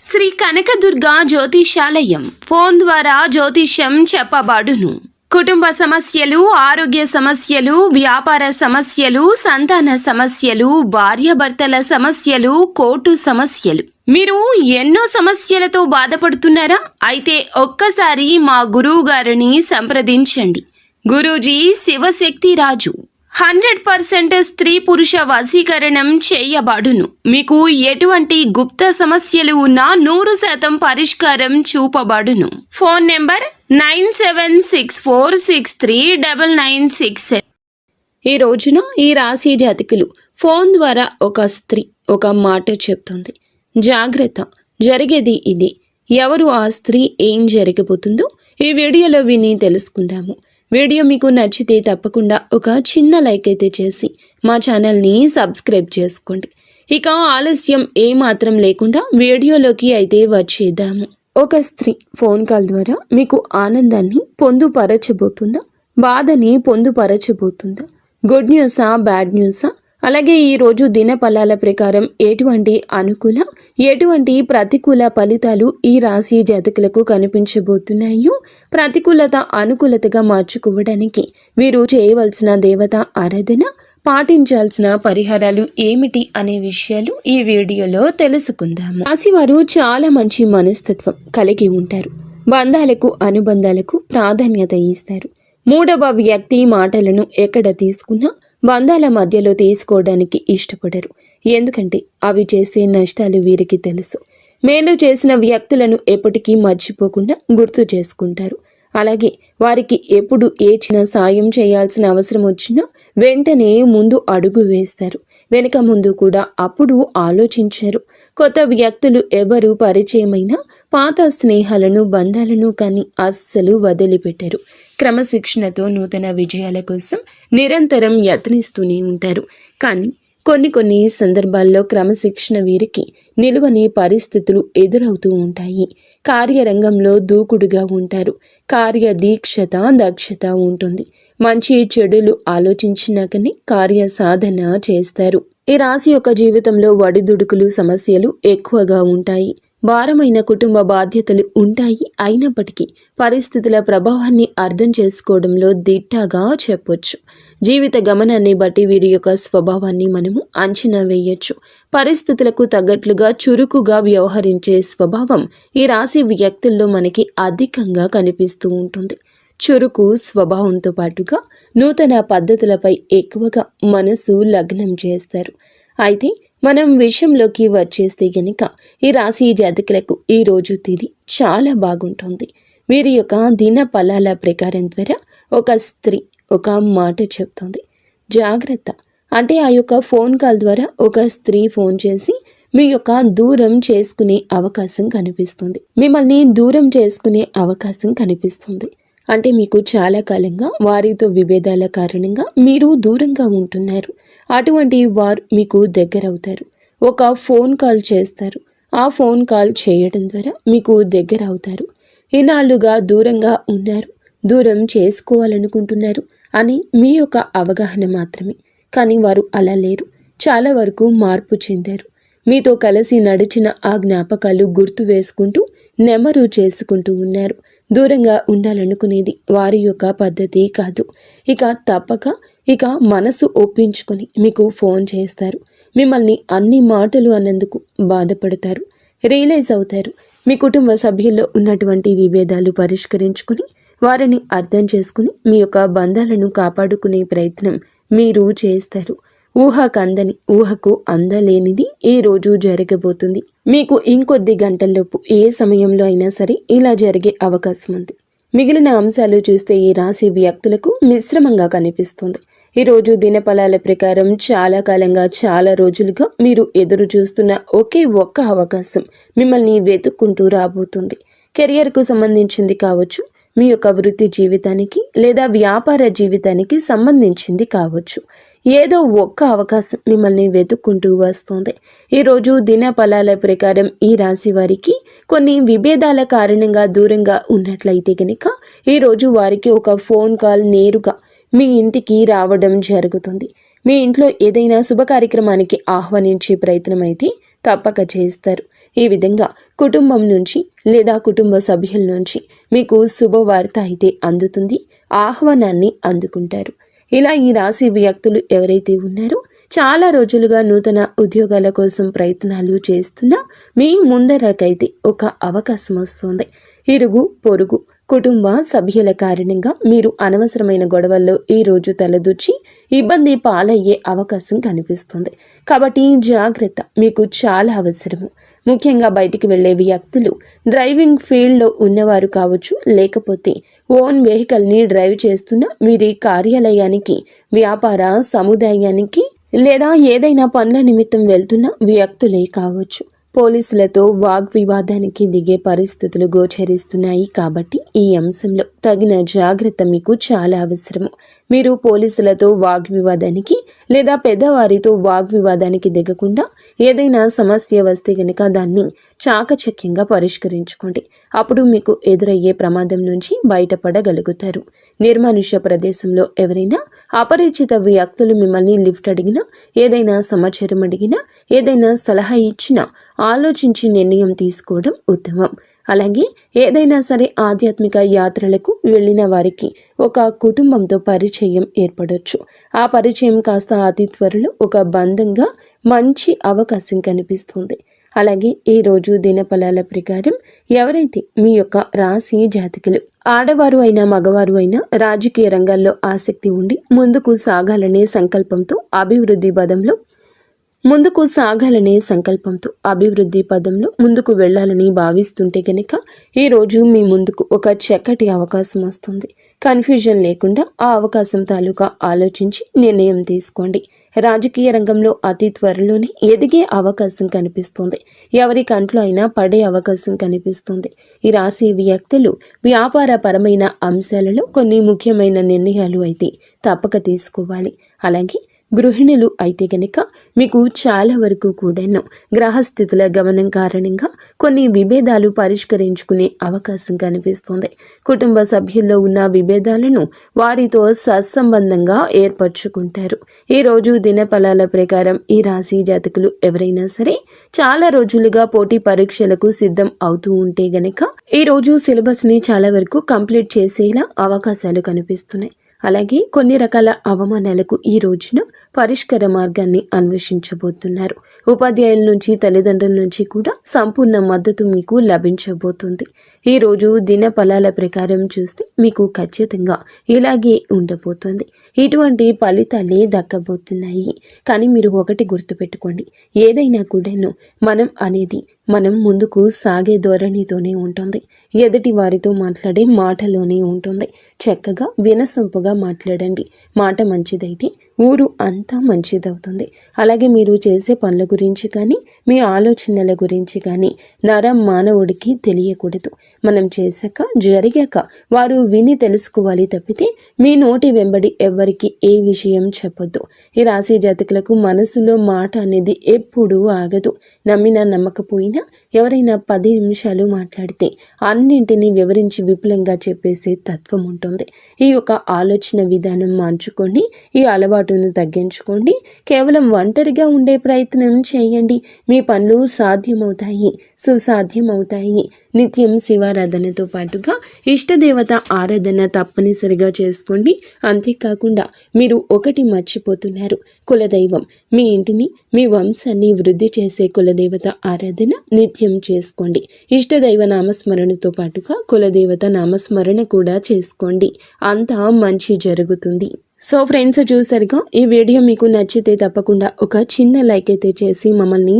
Shri Kanakadurga జ్యోతిషాలయం phone ద్వారా జ్యోతిష్యం చెప్పబడును. కుటుంబ సమస్యలు, ఆరోగ్య సమస్యలు, వ్యాపార సమస్యలు, సంతాన సమస్యలు, భార్యాభర్తల సమస్యలు, కోర్టు సమస్యలు. మీరు ఎన్నో సమస్యలతో బాధపడుతున్నారా? అయితే ఒక్కసారి మా గురువు గారిని సంప్రదించండి. గురూజీ శివశక్తి రాజు 100% స్త్రీ పురుష వశీకరణం చేయబడును. మీకు ఎటువంటి గుప్త సమస్యలు ఉన్నా 100% పరిష్కారం చూపబడును. Phone number 9764639967. ఈ రోజున ఈ రాశి జాతకులు ఫోన్ ద్వారా ఒక స్త్రీ ఒక మాట చెప్తుంది. జాగ్రత్త, జరిగేది ఇది. ఎవరు ఆ స్త్రీ, ఏం జరగబోతుందో ఈ వీడియోలో విని తెలుసుకుందాము. వీడియో మీకు నచ్చితే తప్పకుండా ఒక చిన్న లైక్ అయితే చేసి మా ఛానల్ని సబ్స్క్రైబ్ చేసుకోండి. ఇక ఆలస్యం ఏమాత్రం లేకుండా వీడియోలోకి అయితే వచ్చేద్దాము. ఒక స్త్రీ ఫోన్ కాల్ ద్వారా మీకు ఆనందాన్ని పొందుపరచబోతుందా, బాధని పొందుపరచబోతుందా, గుడ్ న్యూసా, బ్యాడ్ న్యూసా, అలాగే ఈరోజు దినఫలాల ప్రకారం ఎటువంటి ప్రతికూల ఫలితాలు ఈ రాశి జాతకులకు కనిపించబోతున్నాయో, ప్రతికూలత అనుకూలతగా మార్చుకోవడానికి వీరు చేయవలసిన దేవత ఆరాధన, పాటించాల్సిన పరిహారాలు ఏమిటి అనే విషయాలు ఈ వీడియోలో తెలుసుకుందాము. రాశివారు చాలా మంచి మనస్తత్వం కలిగి ఉంటారు. బంధాలకు, అనుబంధాలకు ప్రాధాన్యత ఇస్తారు. మూడవ వ్యక్తి మాటలను ఎక్కడ తీసుకున్నా బంధాల మధ్యలో తీసుకోవడానికి ఇష్టపడరు. ఎందుకంటే అవి చేసే నష్టాలు వీరికి తెలుసు. మేలు చేసిన వ్యక్తులను ఎప్పటికీ మర్చిపోకుండా గుర్తు చేసుకుంటారు. అలాగే వారికి ఎప్పుడు ఏ చిన్న సాయం చేయాల్సిన అవసరం వచ్చినా వెంటనే ముందు అడుగు వేస్తారు. వెనుక ముందు కూడా అప్పుడు ఆలోచించారు. కొత్త వ్యక్తులు ఎవరు పరిచయమైనా పాత స్నేహాలను, బంధాలను కానీ అస్సలు వదిలిపెట్టరు. క్రమశిక్షణతో నూతన విజయాల కోసం నిరంతరం యత్నిస్తూనే ఉంటారు. కానీ కొన్ని సందర్భాల్లో క్రమశిక్షణ వీరికి నిలువని పరిస్థితులు ఎదురవుతూ ఉంటాయి. కార్యరంగంలో దూకుడుగా ఉంటారు. కార్యదీక్షత, దక్షత ఉంటుంది. మంచి చెడులు ఆలోచించినాకనే కార్య సాధన చేస్తారు. ఈ రాశి యొక్క జీవితంలో ఒడిదుడుకులు, సమస్యలు ఎక్కువగా ఉంటాయి. భారమైన కుటుంబ బాధ్యతలు ఉంటాయి. అయినప్పటికీ పరిస్థితుల ప్రభావాన్ని అర్థం చేసుకోవడంలో దిట్టగా చెప్పొచ్చు. జీవిత గమనాన్ని బట్టి వీరి యొక్క స్వభావాన్ని మనము అంచనా వేయొచ్చు. పరిస్థితులకు తగ్గట్లుగా చురుకుగా వ్యవహరించే స్వభావం ఈ రాశి వ్యక్తుల్లో మనకి అధికంగా కనిపిస్తూ ఉంటుంది. చురుకు స్వభావంతో పాటుగా నూతన పద్ధతులపై ఎక్కువగా మనసు లగ్నం చేస్తారు. అయితే మనం విషయంలోకి వచ్చేస్తే గనుక ఈ రాశి జాతకులకు ఈ రోజు తేదీ చాలా బాగుంటుంది. వీరి యొక్క దిన ఫలాల ప్రకారం ద్వారా ఒక స్త్రీ ఒక మాట చెప్తుంది. జాగ్రత్త అంటే ఆ యొక్క ఫోన్ కాల్ ద్వారా ఒక స్త్రీ ఫోన్ చేసి మీ యొక్క దూరం చేసుకునే అవకాశం కనిపిస్తుంది. మిమ్మల్ని దూరం చేసుకునే అవకాశం కనిపిస్తుంది. అంటే మీకు చాలా కాలంగా వారితో విభేదాల కారణంగా మీరు దూరంగా ఉంటున్నారు. అటువంటి వారు మీకు దగ్గరవుతారు. ఒక ఫోన్ కాల్ చేస్తారు. ఆ ఫోన్ కాల్ చేయడం ద్వారా మీకు దగ్గర అవుతారు. ఇన్నాళ్లుగా దూరంగా ఉన్నారు, దూరం చేసుకోవాలనుకుంటున్నారు అని మీ యొక్క అవగాహన మాత్రమే. కానీ వారు అలా లేరు. చాలా వరకు మార్పు చెందారు. మీతో కలిసి నడిచిన ఆ జ్ఞాపకాలు గుర్తు వేసుకుంటూ నెమరు చేసుకుంటూ ఉన్నారు. దూరంగా ఉండాలనుకునేది వారి యొక్క పద్ధతి కాదు. తప్పక మనసు ఒప్పించుకొని మీకు ఫోన్ చేస్తారు. మిమ్మల్ని అన్ని మాటలు అన్నందుకు బాధపడతారు. రియలైజ్ అవుతారు. మీ కుటుంబ సభ్యుల్లో ఉన్నటువంటి విభేదాలు పరిష్కరించుకుని వారిని అర్థం చేసుకుని మీ యొక్క బంధాలను కాపాడుకునే ప్రయత్నం మీరు చేస్తారు. ఊహకు అందలేనిది ఈ రోజు జరగబోతుంది. మీకు ఇంకొద్ది గంటల్లోపు ఏ సమయంలో అయినా సరే ఇలా జరిగే అవకాశం ఉంది. మిగిలిన అంశాలు చూస్తే ఈ రాశి వ్యక్తులకు మిశ్రమంగా కనిపిస్తుంది. ఈరోజు దినఫలాల ప్రకారం చాలా కాలంగా, చాలా రోజులుగా మీరు ఎదురు చూస్తున్న ఒకే ఒక్క అవకాశం మిమ్మల్ని వెతుక్కుంటూ రాబోతుంది. కెరియర్కు సంబంధించింది కావచ్చు, మీ యొక్క వృత్తి జీవితానికి లేదా వ్యాపార జీవితానికి సంబంధించింది కావచ్చు. ఏదో ఒక్క అవకాశం మిమ్మల్ని వెతుక్కుంటూ వస్తుంది. ఈరోజు దిన ఫలాల ప్రకారం ఈ రాశి వారికి కొన్ని విభేదాల కారణంగా దూరంగా ఉన్నట్లయితే కనుక ఈరోజు వారికి ఒక ఫోన్ కాల్ నేరుగా మీ ఇంటికి రావడం జరుగుతుంది. మీ ఇంట్లో ఏదైనా శుభ కార్యక్రమానికి ఆహ్వానించే ప్రయత్నం అయితే తప్పక చేస్తారు. ఈ విధంగా కుటుంబం నుంచి లేదా కుటుంబ సభ్యుల నుంచి మీకు శుభవార్త అయితే అందుతుంది, ఆహ్వానాన్ని అందుకుంటారు. ఇలా ఈ రాశి వ్యక్తులు ఎవరైతే ఉన్నారో చాలా రోజులుగా నూతన ఉద్యోగాల కోసం ప్రయత్నాలు చేస్తున్నా మీ ముందరకైతే ఒక అవకాశం వస్తుంది. ఇరుగు పొరుగు కుటుంబ సభ్యుల కారణంగా మీరు అనవసరమైన గొడవల్లో ఈ రోజు తలదూర్చి ఇబ్బంది పాలయ్యే అవకాశం కనిపిస్తుంది. కాబట్టి జాగ్రత్త మీకు చాలా అవసరము. ముఖ్యంగా బయటికి వెళ్లే వ్యక్తులు డ్రైవింగ్ ఫీల్డ్లో ఉన్నవారు కావచ్చు, లేకపోతే ఓన్ వెహికల్ని డ్రైవ్ చేస్తున్న వీరి కార్యాలయానికి, వ్యాపార సముదాయానికి లేదా ఏదైనా పనుల నిమిత్తం వెళ్తున్న వ్యక్తులే కావచ్చు. పోలీసులతో వాగ్వివాదానికి దిగే పరిస్థితులు గోచరిస్తున్నాయి. కాబట్టి ఈ అంశంలో తగిన జాగ్రత్త మీకు చాలా అవసరము. మీరు పోలీసులతో వాగ్వివాదానికి లేదా పెద్దవారితో వాగ్వివాదానికి దిగకుండా ఏదైనా సమస్య వస్తే గనుక దాన్ని చాకచక్యంగా పరిష్కరించుకోండి. అప్పుడు మీకు ఎదురయ్యే ప్రమాదం నుంచి బయటపడగలుగుతారు. నిర్మానుష్య ప్రదేశంలో ఎవరైనా అపరిచిత వ్యక్తులు మిమ్మల్ని లిఫ్ట్ అడిగినా, ఏదైనా సమాచారం అడిగినా, ఏదైనా సలహా ఇచ్చినా ఆలోచించి నిర్ణయం తీసుకోవడం ఉత్తమం. అలాగే ఏదైనా సరే ఆధ్యాత్మిక యాత్రలకు వెళ్ళిన వారికి ఒక కుటుంబంతో పరిచయం ఏర్పడవచ్చు. ఆ పరిచయం కాస్త అతి త్వరలో ఒక బంధంగా మంచి అవకాశం కనిపిస్తుంది. అలాగే ఈ రోజు దినఫలాల ప్రకారం ఎవరైతే మీ యొక్క రాశి జాతకులు ఆడవారు అయినా మగవారు అయినా రాజకీయ రంగాల్లో ఆసక్తి ఉండి ముందుకు సాగాలనే సంకల్పంతో అభివృద్ధి పదంలో ముందుకు వెళ్ళాలని భావిస్తుంటే కనుక ఈరోజు మీ ముందుకు ఒక చక్కటి అవకాశం వస్తుంది. కన్ఫ్యూజన్ లేకుండా ఆ అవకాశం తాలూకా ఆలోచించి నిర్ణయం తీసుకోండి. రాజకీయ రంగంలో అతి త్వరలోనే ఎదిగే అవకాశం కనిపిస్తుంది. ఎవరి కంట్లో అయినా పడే అవకాశం కనిపిస్తుంది. ఈ రాశి వ్యక్తులు వ్యాపారపరమైన అంశాలలో కొన్ని ముఖ్యమైన నిర్ణయాలు అయితే తప్పక తీసుకోవాలి. అలాగే గృహిణులు అయితే గనక మీకు చాలా వరకు కూడాను గ్రహస్థితుల గమనం కారణంగా కొన్ని విభేదాలు పరిష్కరించుకునే అవకాశం కనిపిస్తుంది. కుటుంబ సభ్యుల్లో ఉన్న విభేదాలను వారితో సత్సంబంధంగా ఏర్పరచుకుంటారు. ఈరోజు దినఫలాల ప్రకారం ఈ రాశి జాతకులు ఎవరైనా సరే చాలా రోజులుగా పోటీ పరీక్షలకు సిద్ధం అవుతూ ఉంటే గనక ఈరోజు సిలబస్ని చాలా వరకు కంప్లీట్ చేసేలా అవకాశాలు కనిపిస్తున్నాయి. అలాగే కొన్ని రకాల అవమానాలకు ఈ రోజున పరిష్కార మార్గాన్ని అన్వేషించబోతున్నారు. ఉపాధ్యాయుల నుంచి, తల్లిదండ్రుల నుంచి కూడా సంపూర్ణ మద్దతు మీకు లభించబోతుంది. ఈరోజు దిన ఫలాల ప్రకారం చూస్తే మీకు ఖచ్చితంగా ఇలాగే ఉండబోతుంది. ఇటువంటి ఫలితాలే దక్కబోతున్నాయి. కానీ మీరు ఒకటి గుర్తుపెట్టుకోండి, ఏదైనా కూడాను మనం ముందుకు సాగే ధోరణితోనే ఉంటుంది. ఎదుటి వారితో మాట్లాడే మాటలోనే ఉంటుంది. చక్కగా వినసొంపుగా మాట్లాడండి. మాట మంచిదైతే ఊరు అంతా మంచిదవుతుంది. అలాగే మీరు చేసే పనుల గురించి కానీ, మీ ఆలోచనల గురించి కానీ మానవుడికి తెలియకూడదు. మనం చేశాక, జరిగాక వారు విని తెలుసుకోవాలి తప్పితే మీ నోటి వెంబడి ఎవ్వరికి ఏ విషయం చెప్పొద్దు. ఈ రాశి జాతకులకు మనసులో మాట అనేది ఎప్పుడూ ఆగదు. నమ్మినా నమ్మకపోయినా ఎవరైనా 10 నిమిషాలు మాట్లాడితే అన్నింటినీ వివరించి విపులంగా చెప్పేసే తత్వం ఉంటుంది. ఈ యొక్క ఆలోచన విధానం మార్చుకోండి. ఈ అలవాటును తగ్గించుకోండి. కేవలం ఒంటరిగా ఉండే ప్రయత్నం చేయండి. మీ పనులు సాధ్యమవుతాయి, సుసాధ్యమవుతాయి. నిత్యం శివారాధనతో పాటుగా ఇష్టదేవత ఆరాధన తప్పనిసరిగా చేసుకోండి. అంతేకాకుండా మీరు ఒకటి మర్చిపోతున్నారు, కులదైవం. మీ ఇంటిని, మీ వంశాన్ని వృద్ధి చేసే కులదేవత ఆరాధన నిత్యం చేసుకోండి. ఇష్టదైవ నామస్మరణతో పాటుగా కులదేవత నామస్మరణ కూడా చేసుకోండి. అంతా మంచి జరుగుతుంది. సో ఫ్రెండ్స్, చూసారుగా, ఈ వీడియో మీకు నచ్చితే తప్పకుండా ఒక చిన్న లైక్ అయితే చేసి మమ్మల్ని